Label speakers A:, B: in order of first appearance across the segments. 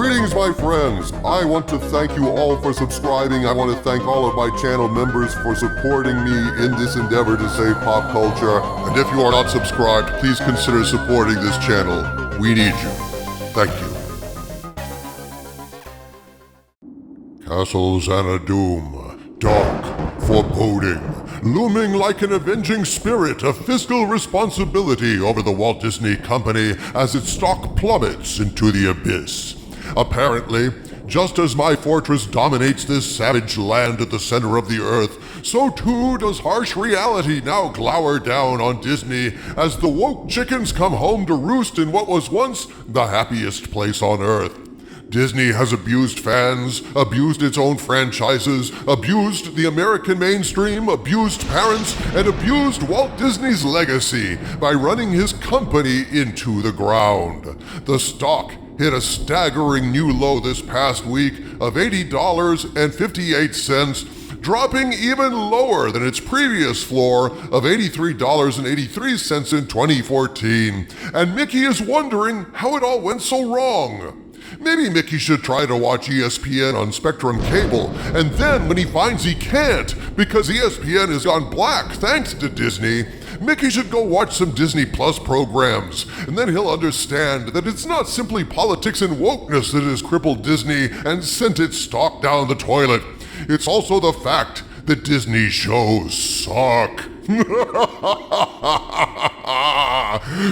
A: Greetings, my friends. I want to thank you all for subscribing. I want to thank all of my channel members for supporting me in this endeavor to save pop culture. And if you are not subscribed, please consider supporting this channel. We need you. Thank you. Castles Doom, dark, foreboding, looming like an avenging spirit of fiscal responsibility over the Walt Disney Company as its stock plummets into the abyss. Apparently, just as my fortress dominates this savage land at the center of the earth, so too does harsh reality now glower down on Disney as the woke chickens come home to roost in what was once the happiest place on earth. Disney has abused fans, abused its own franchises, abused the American mainstream, abused parents, and abused Walt Disney's legacy by running his company into the ground. The stock hit a staggering new low this past week of $80.58, dropping even lower than its previous floor of $83.83 in 2014. And Mickey is wondering how it all went so wrong. Maybe Mickey should try to watch ESPN on Spectrum Cable, and then when he finds he can't because ESPN has gone black thanks to Disney, Mickey should go watch some Disney Plus programs, and then he'll understand that it's not simply politics and wokeness that has crippled Disney and sent its stock down the toilet. It's also the fact that Disney shows suck.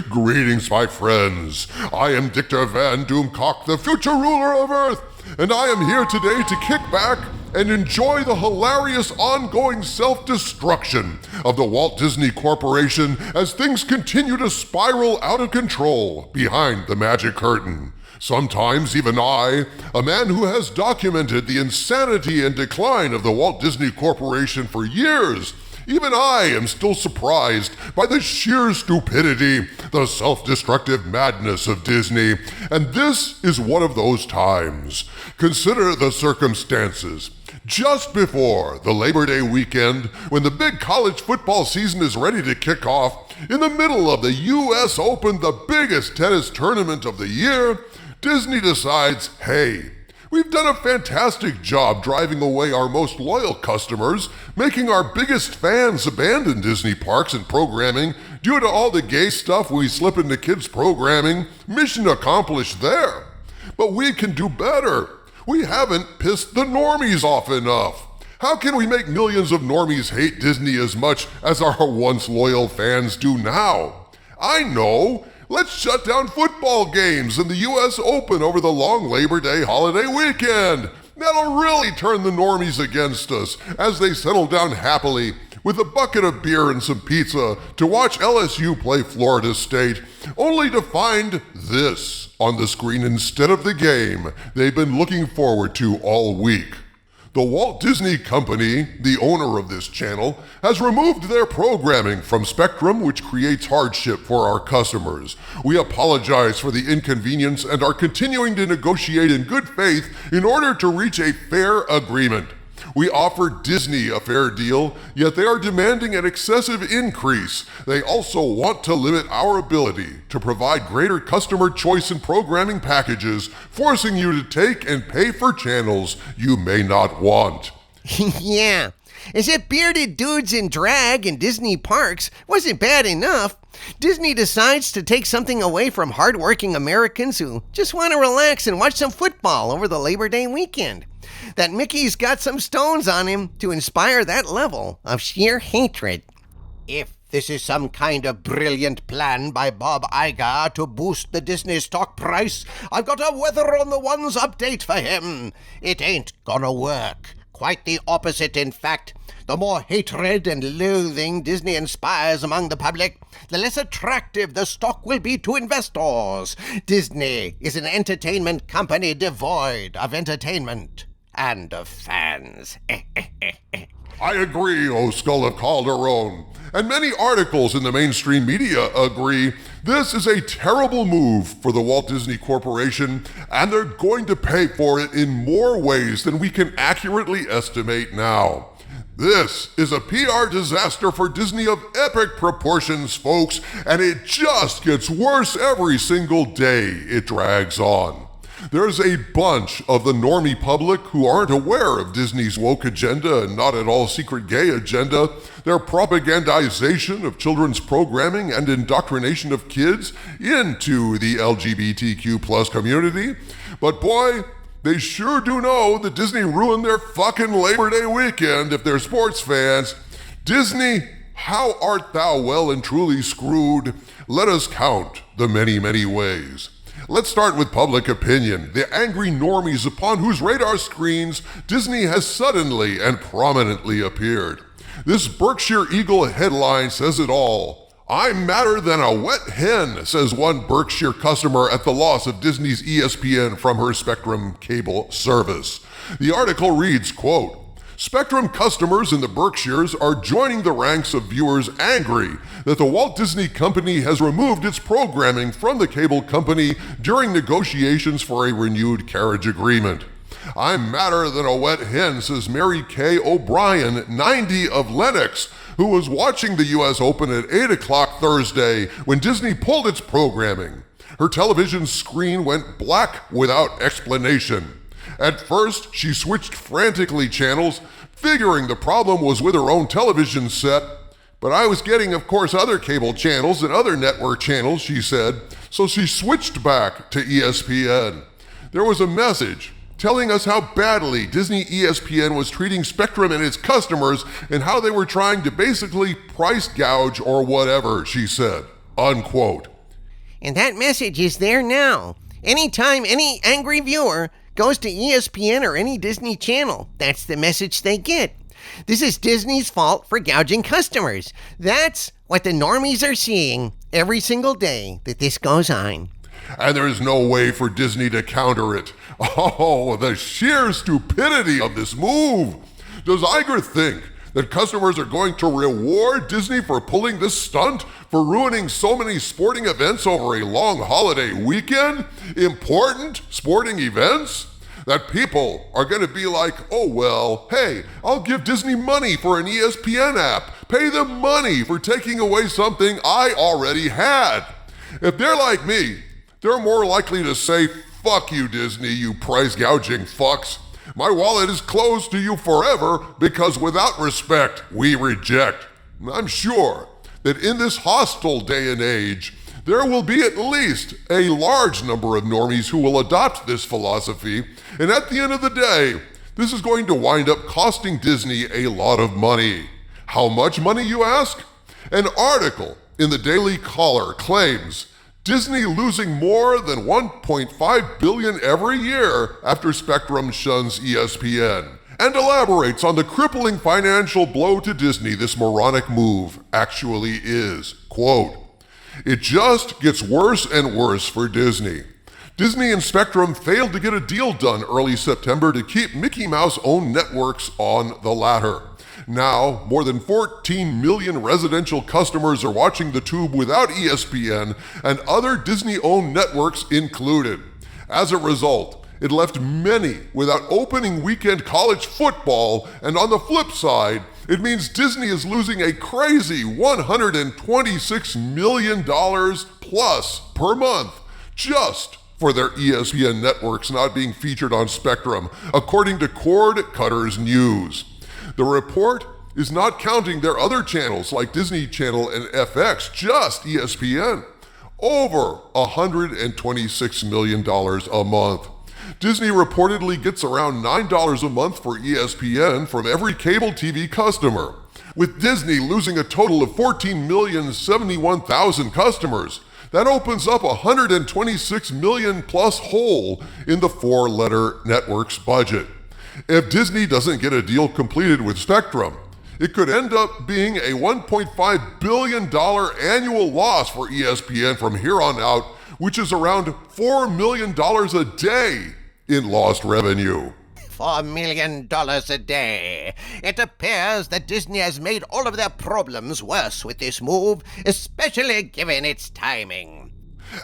A: Greetings, my friends. I am Dictor Van Doomcock, the future ruler of Earth, and I am here today to kick back and enjoy the hilarious ongoing self-destruction of the Walt Disney Corporation as things continue to spiral out of control behind the magic curtain. Sometimes even I, a man who has documented the insanity and decline of the Walt Disney Corporation for years, even I am still surprised by the sheer stupidity, the self-destructive madness of Disney, and this is one of those times. Consider the circumstances. Just before the Labor Day weekend, when the big college football season is ready to kick off, in the middle of the US Open, the biggest tennis tournament of the year, Disney decides, hey, we've done a fantastic job driving away our most loyal customers, making our biggest fans abandon Disney parks and programming due to all the gay stuff we slip into kids' programming. Mission accomplished there. But we can do better. We haven't pissed the normies off enough. How can we make millions of normies hate Disney as much as our once loyal fans do now? I know. Let's shut down football games and the US Open over the long Labor Day holiday weekend. That'll really turn the normies against us as they settle down happily with a bucket of beer and some pizza to watch LSU play Florida State, only to find this on the screen instead of the game they've been looking forward to all week. The Walt Disney Company, the owner of this channel, has removed their programming from Spectrum, which creates hardship for our customers. We apologize for the inconvenience and are continuing to negotiate in good faith in order to reach a fair agreement. We offer Disney a fair deal, yet they are demanding an excessive increase. They also want to limit our ability to provide greater customer choice in programming packages, forcing you to take and pay for channels you may not want.
B: Yeah, as if bearded dudes in drag in Disney parks wasn't bad enough, Disney decides to take something away from hardworking Americans who just want to relax and watch some football over the Labor Day weekend. That Mickey's got some stones on him to inspire that level of sheer hatred. If this is some kind of brilliant plan by Bob Iger to boost the Disney stock price, I've got a Weather on the Ones update for him. It ain't gonna work. Quite the opposite, in fact. The more hatred and loathing Disney inspires among the public, the less attractive the stock will be to investors. Disney is an entertainment company devoid of entertainment and of fans.
A: I agree, O Skull of Calderon. And many articles in the mainstream media agree this is a terrible move for the Walt Disney Corporation, and they're going to pay for it in more ways than we can accurately estimate now. This is a PR disaster for Disney of epic proportions, folks, and it just gets worse every single day it drags on. There's a bunch of the normie public who aren't aware of Disney's woke agenda and not at all secret gay agenda, their propagandization of children's programming and indoctrination of kids into the LGBTQ plus community. But boy, they sure do know that Disney ruined their fucking Labor Day weekend if they're sports fans. Disney, how art thou well and truly screwed? Let us count the many, many ways. Let's start with public opinion, the angry normies upon whose radar screens Disney has suddenly and prominently appeared. This Berkshire Eagle headline says it all. "I'm madder than a wet hen," says one Berkshire customer at the loss of Disney's ESPN from her Spectrum cable service. The article reads, quote, "Spectrum customers in the Berkshires are joining the ranks of viewers angry that the Walt Disney Company has removed its programming from the cable company during negotiations for a renewed carriage agreement. I'm madder than a wet hen," says Mary Kay O'Brien, 90 of Lenox, who was watching the U.S. Open at 8 o'clock Thursday when Disney pulled its programming. Her television screen went black without explanation. At first, she switched frantically channels, figuring the problem was with her own television set. "But I was getting, of course, other cable channels and other network channels," she said, so she switched back to ESPN. There was a message telling us how badly Disney ESPN was treating Spectrum and its customers and how they were trying to basically price gouge or whatever, she said, unquote.
B: And that message is there now. Anytime any angry viewer goes to ESPN or any Disney channel, that's the message they get. This is Disney's fault for gouging customers. That's what the normies are seeing every single day that this goes on.
A: And there is no way for Disney to counter it. Oh, the sheer stupidity of this move. Does Iger think that customers are going to reward Disney for pulling this stunt, for ruining so many sporting events over a long holiday weekend? Important sporting events? That people are going to be like, "Oh well, hey, I'll give Disney money for an ESPN app. Pay them money for taking away something I already had." If they're like me, they're more likely to say, "Fuck you, Disney, you price gouging fucks. My wallet is closed to you forever because without respect, we reject." I'm sure that in this hostile day and age, there will be at least a large number of normies who will adopt this philosophy, and at the end of the day, this is going to wind up costing Disney a lot of money. How much money, you ask? An article in the Daily Caller claims Disney losing more than $1.5 billion every year after Spectrum shuns ESPN, and elaborates on the crippling financial blow to Disney this moronic move actually is. Quote, "It just gets worse and worse for Disney. Disney and Spectrum failed to get a deal done early September to keep Mickey Mouse-owned networks on the ladder. Now, more than 14 million residential customers are watching the tube without ESPN and other Disney-owned networks included. As a result, it left many without opening weekend college football, and on the flip side, it means Disney is losing a crazy $126 million plus per month just for their ESPN networks not being featured on Spectrum, according to Cord Cutter's News. The report is not counting their other channels like Disney Channel and FX, just ESPN. Over $126 million a month. Disney reportedly gets around $9 a month for ESPN from every cable TV customer. With Disney losing a total of 14,071,000 customers, that opens up $126 million plus hole in the four-letter network's budget. If Disney doesn't get a deal completed with Spectrum, it could end up being a $1.5 billion annual loss for ESPN from here on out, which is around $4 million a day in lost revenue.
B: $4 million a day. It appears that Disney has made all of their problems worse with this move, especially given its timing.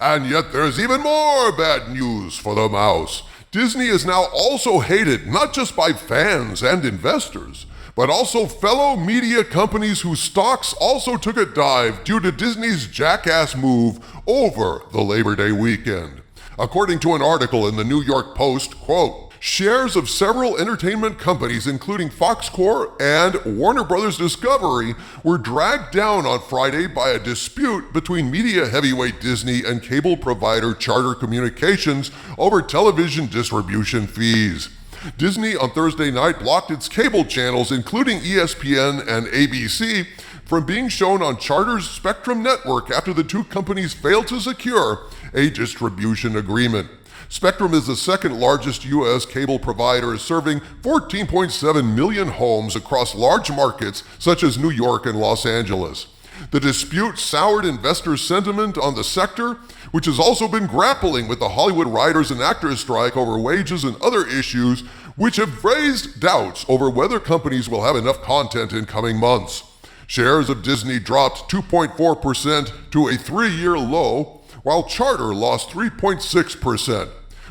A: And yet there's even more bad news for the mouse. Disney is now also hated not just by fans and investors, but also fellow media companies whose stocks also took a dive due to Disney's jackass move over the Labor Day weekend. According to an article in the New York Post, quote, shares of several entertainment companies, including Fox Corp and Warner Brothers Discovery, were dragged down on Friday by a dispute between media heavyweight Disney and cable provider Charter Communications over television distribution fees. Disney on Thursday night blocked its cable channels, including ESPN and ABC, from being shown on Charter's Spectrum network after the two companies failed to secure a distribution agreement. Spectrum is the second largest U.S. cable provider, serving 14.7 million homes across large markets such as New York and Los Angeles. The dispute soured investor sentiment on the sector, which has also been grappling with the Hollywood writers and actors strike over wages and other issues, which have raised doubts over whether companies will have enough content in coming months. Shares of Disney dropped 2.4% to a 3-year low, while Charter lost 3.6%.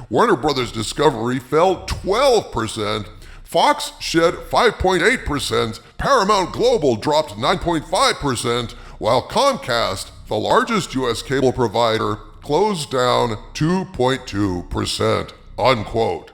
A: Warner Brothers Discovery fell 12%, Fox shed 5.8%, Paramount Global dropped 9.5%, while Comcast, the largest U.S. cable provider, closed down 2.2%, unquote.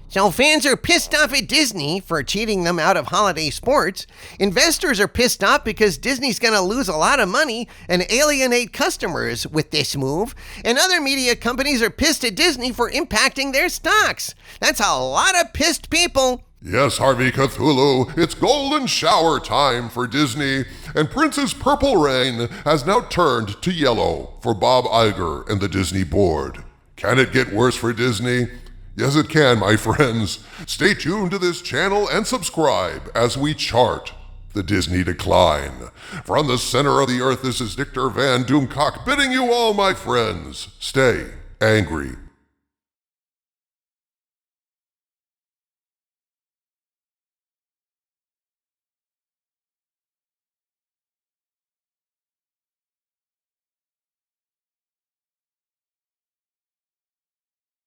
B: So fans are pissed off at Disney for cheating them out of holiday sports. Investors are pissed off because Disney's going to lose a lot of money and alienate customers with this move. And other media companies are pissed at Disney for impacting their stocks. That's a lot of pissed people.
A: Yes, Harvey Cthulhu, it's golden shower time for Disney, and Prince's purple rain has now turned to yellow for Bob Iger and the Disney board. Can it get worse for Disney? Yes, it can, my friends. Stay tuned to this channel and subscribe as we chart the Disney decline. From the center of the earth, this is Victor Van Doomcock bidding you all, my friends, stay angry.